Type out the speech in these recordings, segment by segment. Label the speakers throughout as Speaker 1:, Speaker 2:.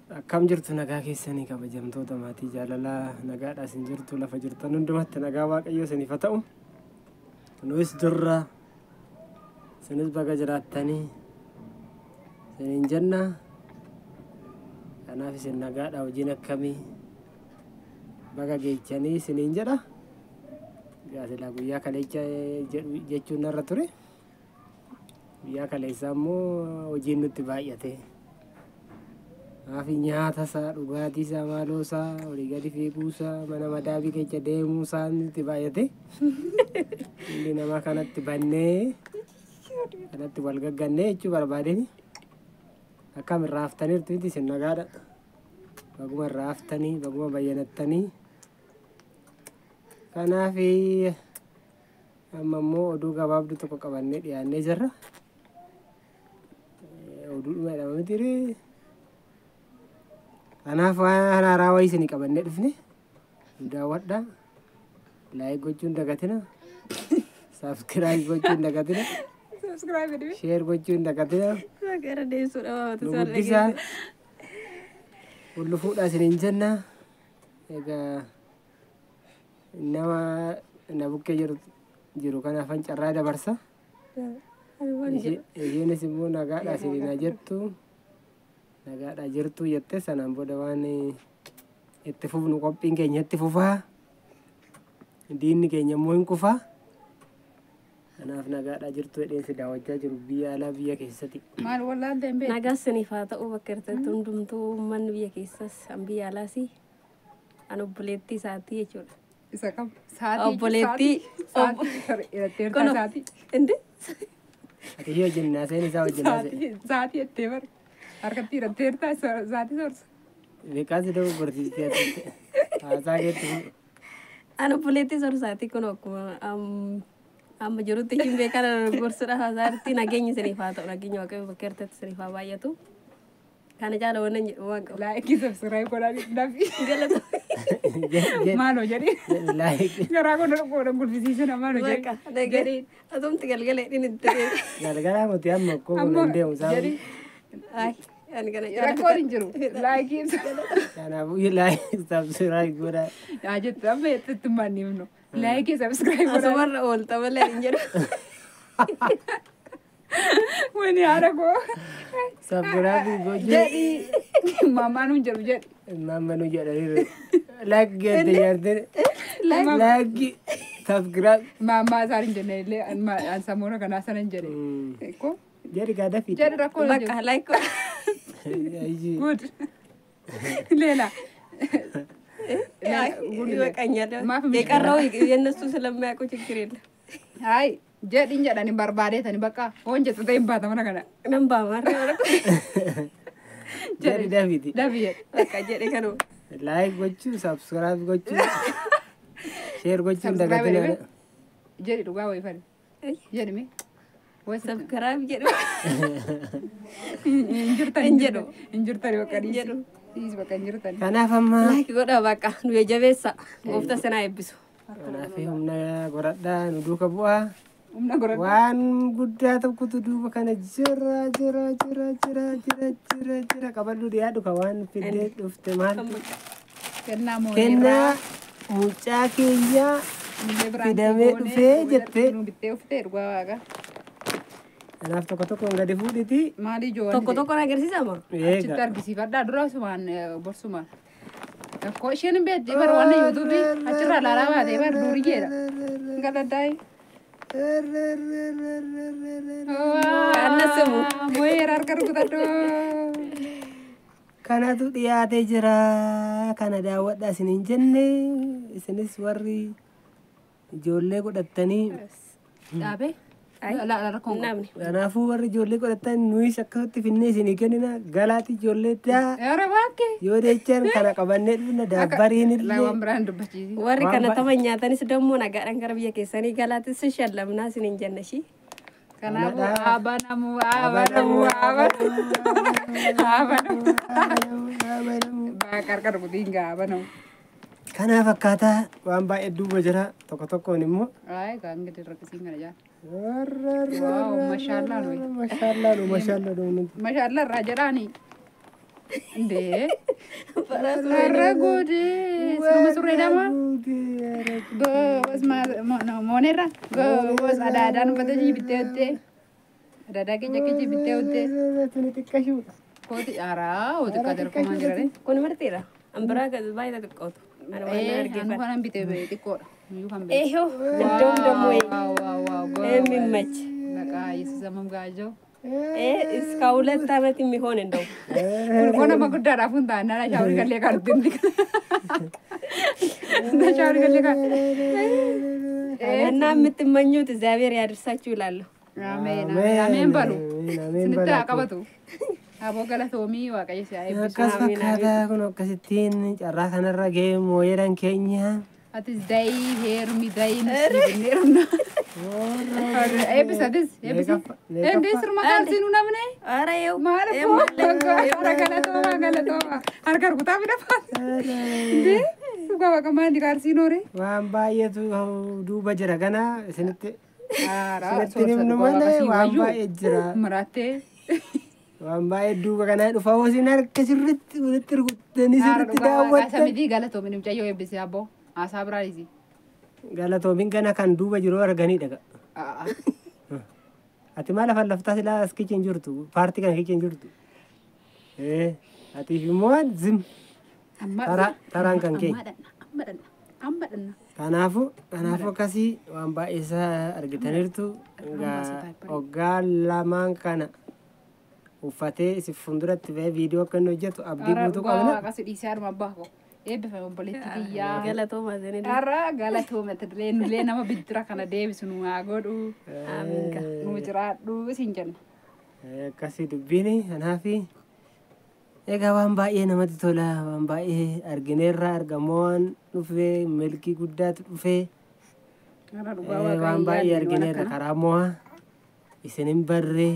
Speaker 1: Akkam jirtu nagaa keessanii kabajamtoota maatii jaalalaa nagaadhaa isin jirtu lafa jirtan hundumatti nagaa waaqayyoo isiniif haa ta'u. Nus durra isinis baga jiraattanii isiniin jenna. Kanaaf isin nagaadhaa hojiin akkamii baga geechanii isiniin jedha. Gaazexaa guyyaa kaleessa jechuun narra ture. Guyyaa kaleessaa immoo hojiin nutti baay'ate. Maafi nyaata isaa dhugaatii isaa maaloo isaa olii gadi fiiguu isaa mana madaabii keessa deemuu isaa nutti baay'ate. Inni nama kanatti bannee kanatti wal gaggannee jechuu barbaadeni. Akkam irraa haftaniirtu miti isin nagaadha. Baguma irraa haftanii baguma bayyanattanii. Kanaaf amma immoo oduu gabaabduu tokko qabannee dhiyaannee jirra. Oduudhuma jedhama miti. Kanaaf waan haaraa wayii isinii qabannee dhufne daawwadhaa. Laayik gochuun dagatina. Saabskiraayib gochuun dagatina. Sheer gochuun dagatina. Nu guddisaa. Hullu fuudhaa isiniin jenna. Egaa nama na bukkee jiru kanaafan carraa dabarsa. Isheenis immoo nagaadhaa isiniin haa jettu. Nagaadhaa jirtu jettee sanaan booda waan itti fufnu qophiin keenya itti fufaa. Diinni keenya immoo hin kufaa. Kanaaf nagaadhaa jirtu jedheensi daawwachaa jiru biyya alaa biyya keessatti.
Speaker 2: Maal wallaan deemee?
Speaker 3: Nagaa isiniif haa ta'u bakka jirtanitti hundumtuu uummanni biyya keessas kan biyya alaas an obboleettii isaatii jechuudha.
Speaker 2: Isa kam? Saatii.
Speaker 3: Obboleettii.
Speaker 2: Saatii.
Speaker 3: Indi?
Speaker 1: Ati yoo jennaa seen isaa wajjin haasa'e.
Speaker 2: Saatii ettee bar. Harkatti hidhatteertaa saatii sorsa.
Speaker 1: Beekaas ta'uu barsiisee haasaa keetti.
Speaker 3: An obboleettii sorsaatii kun akkuma amma jirutti hin beekan gorsuudha haasaatti nageenya isiniif haa ta'u nageenya waaqayyoo bakka jirtanitti isiniif haa baay'atu. Kana caala waan jedhu waan qabu.
Speaker 2: Laayikii sabsiraayi godhaan dhabii.
Speaker 3: Galata.
Speaker 2: Maaloo jedhee.
Speaker 1: Laayik.
Speaker 2: Garaa godhan gulfisiisuna maaloo jedhee.
Speaker 3: Jedhee. Atumti galgala hidhin itti deemu.
Speaker 1: Galgalaa muti amma akkoo kun deemu saa.
Speaker 3: Ani kana
Speaker 2: rakkoon hin jiru. Laayikii
Speaker 1: kanaafuu laayik sabsiraayib godhaa.
Speaker 2: yaa jettu amma itti manniifnu. Laayikii sabsiraayi godhaan.
Speaker 3: Asumarra oolta malee hin jedhu.
Speaker 2: Wani haadha koo.
Speaker 1: Sabsiraayib gochuu.
Speaker 2: Jedhii. Maamaan hin jedhu jedhi.
Speaker 1: Mamma nu jedhaniiru. Laayik geette jaartee. Laayik sabsiraayib.
Speaker 2: Maamaa isaan hin jenne illee an samuuna kanaa sana hin jedhe. Ko.
Speaker 1: Jadi kada fit.
Speaker 2: Jedhi rakkoo hin jiru.
Speaker 3: Bakka laayikoo.
Speaker 2: Good. Leela.
Speaker 3: ይበቃኛል የቀረው የነሱ ስለማያውቁ ችግር የለም
Speaker 2: አይ ጀዲን ጀዳኒ ባርባዴተኒ በቃ ወንጀ ተጠይም ባተመና ከና
Speaker 3: ነምባ ማር
Speaker 1: Jadi David.
Speaker 2: ዳቪድ
Speaker 3: በቃ ጀዴ ከኑ
Speaker 1: Like gochuu, subscribe gochuu, share gochuu dagatina.
Speaker 2: ጀዲ ዱጋ ወይ ፈን ጀዲሚ ወይ
Speaker 3: ሰብስክራይብ ጀዱ
Speaker 2: እንጅርተኒ በቃ
Speaker 3: ጀዱ
Speaker 2: ዲስ በቃ እንጅርተኒ
Speaker 1: Kanaaf amma
Speaker 3: ላይክ ጎዳ በቃ ኑ የጀቤሳ ጎፍታ ሰና ይብሱ
Speaker 1: kanaaf humna godhadhaa nu duuka bu'aa.
Speaker 2: ኡምና ጎረ
Speaker 1: Waan guddaa tokkotu duuba kana jira qabadhu dhiyaadhu ka waan fiddee dhufte maal
Speaker 2: ከና ሞ
Speaker 1: kennaa mucaa keenya fidamee dhufee jettee.
Speaker 2: ኑ ቢቴ ኡፍቴ ዱጋ ዋጋ
Speaker 1: Kanaaf tokko tokkoon gadi fuudhiti.
Speaker 2: ማሊ ጆን
Speaker 3: tokko tokko agarsiisama
Speaker 2: achitti argisiifadhaa durasumaan borsumaan akkoo isheen hin beekti bar wanna yuutuubii achirraa laalaa baatee bar duuriyyeedha galaddaa'e
Speaker 3: Annasimu.
Speaker 2: moyeera harka rukutadhoo
Speaker 1: Kanatu dhiyaatee jira. Kana daawwadhaa isiniin jenne isinis warri ijoollee godhattanii.
Speaker 2: dhaabee rakkoon
Speaker 3: namni
Speaker 1: Kanaafuu warri ijoollee godhattan nuyis akkasitti finnee isinii kennina. Galaati ijoollee daa
Speaker 2: ኧረ እባክህ
Speaker 1: yoo deechaan kana qabannee dhufna daabbariin illee.
Speaker 2: laawwan biraan dubbachiisi
Speaker 3: warri kana taman nyaatanis ደግሞ nagaadhaan gara biyya keessanii galaatis shallamnaa isiniin jennashi
Speaker 2: kanaafuu abanamu qarqar butiin gaa abanamu
Speaker 1: Kanaaf akkaataa waan baay'ee duuba jira tokko tokkoon immoo.
Speaker 2: ay gaa ingidi rakkisiin kana jaa
Speaker 1: Wow,
Speaker 2: mashallah nu.
Speaker 1: Mashallah nu.
Speaker 2: mashallah irraa jedhaani Inde. Para gode. Semua sore dama. Bos monera. Bos ada numpata jibite. Ada keja bite.
Speaker 1: Tuni xiqqashu.
Speaker 2: Koti ara, udah kadar komandire.
Speaker 3: Kun martira. Ambra ka baita tukot.
Speaker 2: Anu kan bite bite kok. Yu kan bite.
Speaker 3: Eho, dom way.
Speaker 2: Wow.
Speaker 3: Min match.
Speaker 2: Naka yesus zamam gajo.
Speaker 3: Iskaulet tamat mi honen do.
Speaker 2: Kona magudda rafun ta nana shawar kalle kar din. Na shawar kalle kar.
Speaker 3: እና የምትመኙት እግዚአብሔር ያድርሳችሁ እላለሁ።
Speaker 2: አሜን በሉ። ስንት አቀበቱ አቦ ገለቶሚ ዋቀየ ሲያይብስ
Speaker 1: Akkas fakkaata kun akkasittiin carraa kanarra ga'ee mooyeedhaan keenya.
Speaker 2: atis dai hermi dai nisirna episodes endes rumakal sinu namne
Speaker 3: ኧረ ይኸው
Speaker 2: ማለ ገለቶማ አርጋር ጉታ ቢደፋ እንዴ ሱጋ ከማንዲ ጋር ሲኖሬ
Speaker 1: Waan baay'eetu duuba jira kana isinitti
Speaker 2: አራ
Speaker 1: himnu malee waan baay'ee jira.
Speaker 2: ምራቴ
Speaker 1: Waan baay'ee duuba kanaa dhufa hoosiin harka sirriitti walitti rukuttanii sirriitti daawwattan.
Speaker 2: ሰሚዲ ገለቶሚ ንምጨዮ ኤብሲ አቦ አሳብራሪዚ
Speaker 1: Galatoomin kana kan duuba jiru arganidha. Ati maal afaan laftaa silaa as kichin jirtu paartii kana kichin jirtu. Atiif immoo zim taraan kan kee.
Speaker 2: ammadhanna
Speaker 1: Kanaafuu akkasii waan baay'ee isaa argitaniirtu hoggaa lamaan kana uffatee si fuulduratti ba'ee viidiyoo akka inni hojjetu abdii guutuu qabna.
Speaker 2: Akkasii dhiisee arma abbaa koo eebbifame obboleetti biyyaa.
Speaker 3: galatooma seenii
Speaker 2: Har'a galatooma illee nama biddira kana deebisu nu haa godhu. Nu jiraadhu isin jenna.
Speaker 1: Akkasii dubbiin kanaafi egaa waan baay'ee namatti tola waan baay'ee argineerra argamoon dhufee milkii guddaatu dhufee waan baay'ee argineerra karaa mo'aa isin hin barree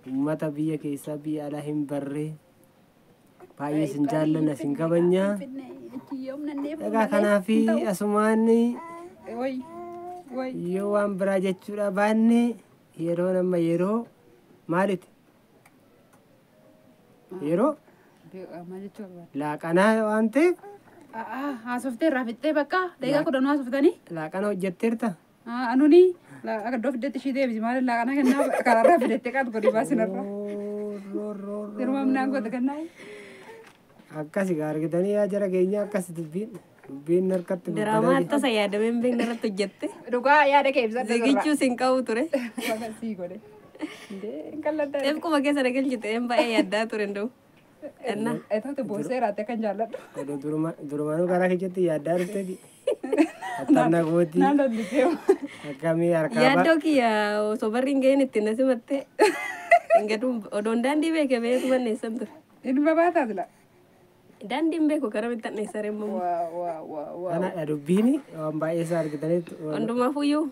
Speaker 1: uummata biyya keessaa biyya alaa hin barree baay'ee isin jaallanna isin kabajnaa. Egaa kanaafi asumaan yoo waan biraa jechuudha baanne yeroo nama yeroo maaliti yeroo laaqanaa waan ta'eef
Speaker 2: Haasoftee raafittee bakka deegaa kudhan haasoftanii.
Speaker 1: laaqana hojjetteerta.
Speaker 2: Anuni akka iddoo fiddeetti ishii deebisi maaliin laaqana kennaa karaarraa fidettee qaatu godhi baasinarra. Yeroo amnaan goota kennaa.
Speaker 1: Akkasi argitanii yaa jara keenya akkas dubbiin harkatti
Speaker 3: diraamaa attasa yaadameen beekna irratti hojjette
Speaker 2: Dhugaa yaada kee ibsadha.
Speaker 3: zigichuu sin qabu ture
Speaker 2: Sii godhe. Qalladdaa.
Speaker 3: xeefquma keessa nagalchite een baay'ee yaaddaa ture nda'u enna
Speaker 2: Etooti boosee raattee kan jaalladhu.
Speaker 1: odoo durumaanuu karaa keessatti yaaddaa dhufteeti. Attanna gooti
Speaker 2: Naan danditee.
Speaker 1: akkamii harkaa
Speaker 3: yaaddoo kiyya osoo barri hin ga'in ittiin nasi matte ingadu odoon daandii beeke beetu manneessan ture
Speaker 2: Inni babaataa tila.
Speaker 3: daandiin beeku karamitti anneessare immoo
Speaker 2: Waa.
Speaker 1: kanadha dubbiin waan baay'ee isaa argitaniitu.
Speaker 3: hundumaafuyyuu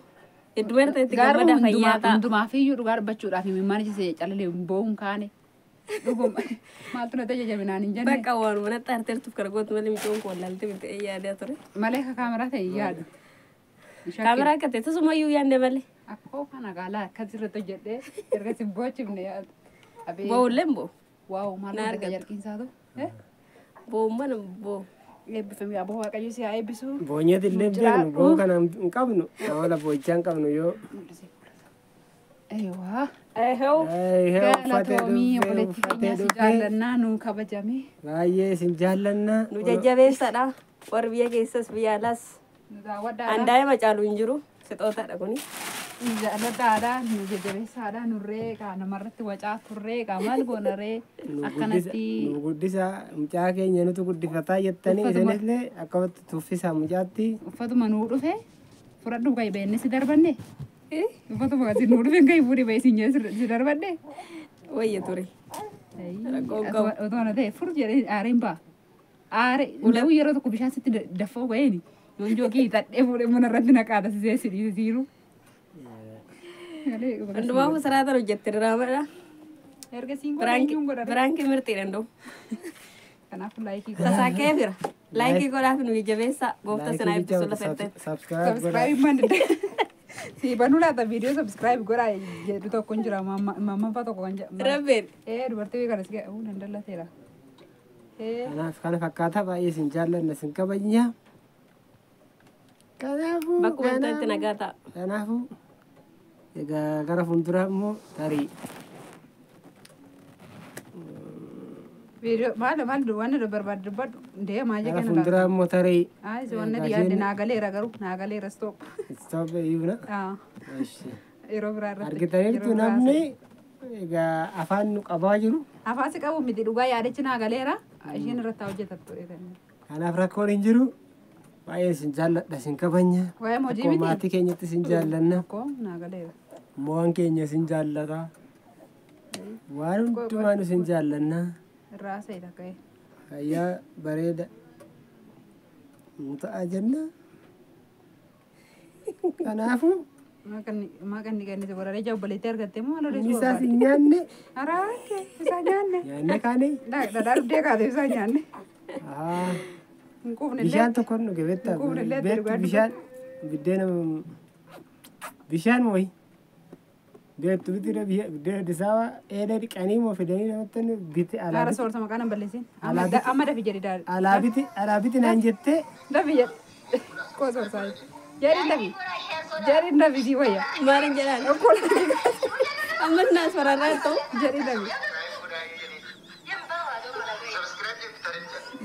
Speaker 3: hedduma irratti itti gammada fayyaa ta'a
Speaker 2: Hundumaafiyyuu dhugaa dubbachuudhaaf himimmaan ijisee calalee boo'uun kaane. Dhuguma maaltu na tajaajilaminaan hin jenne.
Speaker 3: bakka waan manatti arteertuuf kana gootu malee micoon koo laalte bitee yaadaa ture
Speaker 2: Malee ka kaameraa ta'e yaadu.
Speaker 3: kaameraa akka ta'e tasumayyuu yaadne malee
Speaker 2: Akkoo kana gaalaa akkas irratti hojjedhee erga si bochifne yaadu.
Speaker 3: bo'ulleen bo'u
Speaker 2: Waaw maal
Speaker 3: Na
Speaker 2: godha
Speaker 3: argattu.
Speaker 2: jalqiinsaa ta'u.
Speaker 3: bo'umman bo'u
Speaker 2: Eebbifame aboo waaqayyo si haa eebbisu.
Speaker 1: Boonyati illee beeknu boo kana hin qabnu amala boochaa hin qabnu yoo.
Speaker 2: Eewwaa.
Speaker 3: eehoo
Speaker 2: Galatoomii obboleetti keenya si jaallannaa nu kabajame.
Speaker 1: baay'ee isin jaallannaa.
Speaker 3: nu jajjabeessadha warri biyya keessas biyya alaas
Speaker 2: Nu daawwadhaadha.
Speaker 3: handaa'ima caalu hin jiru sixootadha kuni
Speaker 2: Jaalladhaadha. Nu jajjabeessaadha. Nurree kaa namarratti wacaa turree kaa maal goonaree akkanatti.
Speaker 1: Nu guddisa mucaa keenya nutu guddifataa jettanii isinillee akkamitti tuffisaa mucaatti.
Speaker 2: Uffatuma nuu dhufe fudhadhu kai beenne si darbanne. Uffatuma kasi nuu dhufe kai fuudhi ba'e si nyee si darbanne.
Speaker 3: wayya ture
Speaker 2: Otoo na ta'e fur jedhee aareen ba'a. Aare ulee yeroo tokko bishaan sitti daffa'u ba'eeni. Yoon jookii hidhadhee fuudhee mana irratti naqaata si seesi dhiisiiru.
Speaker 3: hundumaafu siraatan hojjette diraamadha
Speaker 2: Erga siin godheenyuun godhadha.
Speaker 3: biraankii mirxiidha nda'u
Speaker 2: Kanaafuu laayikii
Speaker 3: sasaakee bira laayikii godhaaf nu jajjabeessaa goofta sinaa eebbisu lafettee
Speaker 2: Subscribe man dide. Si banu laata video subscribe godhaa jedhu tokko hin jira mamma faa tokko kan jedhu.
Speaker 3: rabbeen
Speaker 2: Dubartii kana si ga'u dandallateera.
Speaker 1: Kanaaf kana fakkaata baay'ee isin jaallanna isin kabajna. Kanaafuu
Speaker 3: Bakkuma itti nagaa ta'a.
Speaker 1: kanaafuu egaa gara fuulduraa immoo tarii
Speaker 2: Video maal waan barbaadu dubbadhu deemaa
Speaker 1: gara
Speaker 2: jechuudha.
Speaker 1: fuulduraa immoo tarii
Speaker 2: Ay wanna yaadde naagaleera garuu naagaleera stop.
Speaker 1: stop iibna. Eshi.
Speaker 2: Yeroo biraa irratti.
Speaker 1: Argitaniirtu namni egaa afaan nu qabaa jiru.
Speaker 2: Afaan si qabu miti dhugaa yaadachi naagaleera. Isheen irratti hojjetattu.
Speaker 1: Kanaaf rakkoon hin jiru. Baay'ee isin jaalladha isin kabajna.
Speaker 2: Waa'ee hojii
Speaker 1: Akkuma
Speaker 2: miti.
Speaker 1: maatii keenyatti isin jaallanna.
Speaker 2: Ko naagaleera.
Speaker 1: Mo'an keenya isin jaallata. Waan hundumaan isin jaallanna.
Speaker 2: Irraa seeta ka'e.
Speaker 1: Fayyaa bareeda nu ta'a jenna. Kanaafuu
Speaker 2: Maqanni kennite warreen ija obboleettii argatte moo haala
Speaker 1: inni isaas hin nyaanne
Speaker 2: Araake isaa nyaanne.
Speaker 1: nyaanne kaane.
Speaker 2: Dhadhaa dhudhee kaate isaa nyaanne.
Speaker 1: Ah,
Speaker 2: Hin quufne
Speaker 1: bishaan tokko nu gebetta.
Speaker 2: Kun illee
Speaker 1: Beektu
Speaker 2: dhugaa
Speaker 1: bishaan biddeena bishaan mooyi. Beektu bitira biddeena disaawaa eeda dhiqanii moo fidanii namatti biti
Speaker 2: Haara
Speaker 1: alaa
Speaker 2: soorata maqaan hin balleessin.
Speaker 1: Alaabiti.
Speaker 2: Amma dafi jedhi daal.
Speaker 1: alaa biti naan jettee
Speaker 2: Dafi jedhi. Koo soorsaa jedhi. Jedhi dafi. Jedhi dafi si wayya.
Speaker 3: Maalin jedhaan? Ammas naas fararraa ta'u.
Speaker 2: Jedhi dafi.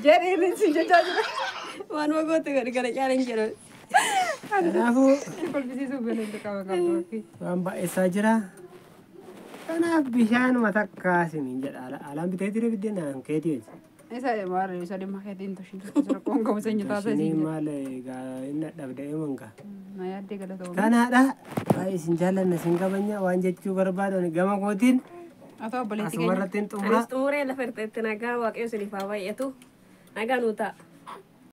Speaker 2: Jedhi si jechaa jira.
Speaker 3: Waanuma goote gadi gara caalan jedhan.
Speaker 1: kanaafuu
Speaker 2: Si kolfisiisuuf beelatti qaba qabdu.
Speaker 1: waan baay'isaa jira. Kanaaf bishaanuma takkaa isiniin jedha. Alaan bitee ture biddeenaan keetii hojii.
Speaker 2: Isa maal isa dhimma keetiin toshin jira qoon qabu sanya taasisa
Speaker 1: Ishanii
Speaker 2: siin.
Speaker 1: maal egaa inni dhabda'ee manka.
Speaker 2: Na yaaddee galata
Speaker 1: Kanaadha. Baay'ee isin jaallanna isin kabajna waan jechuu barbaadan gama kootiin
Speaker 2: Atoo obboleetti
Speaker 1: asuma
Speaker 2: keenya.
Speaker 1: irratti hin xumura.
Speaker 3: Anis xumuree lafa itti nagaa waaqayyo isiniif haa baay'atu. Nagaa nuu ta'a.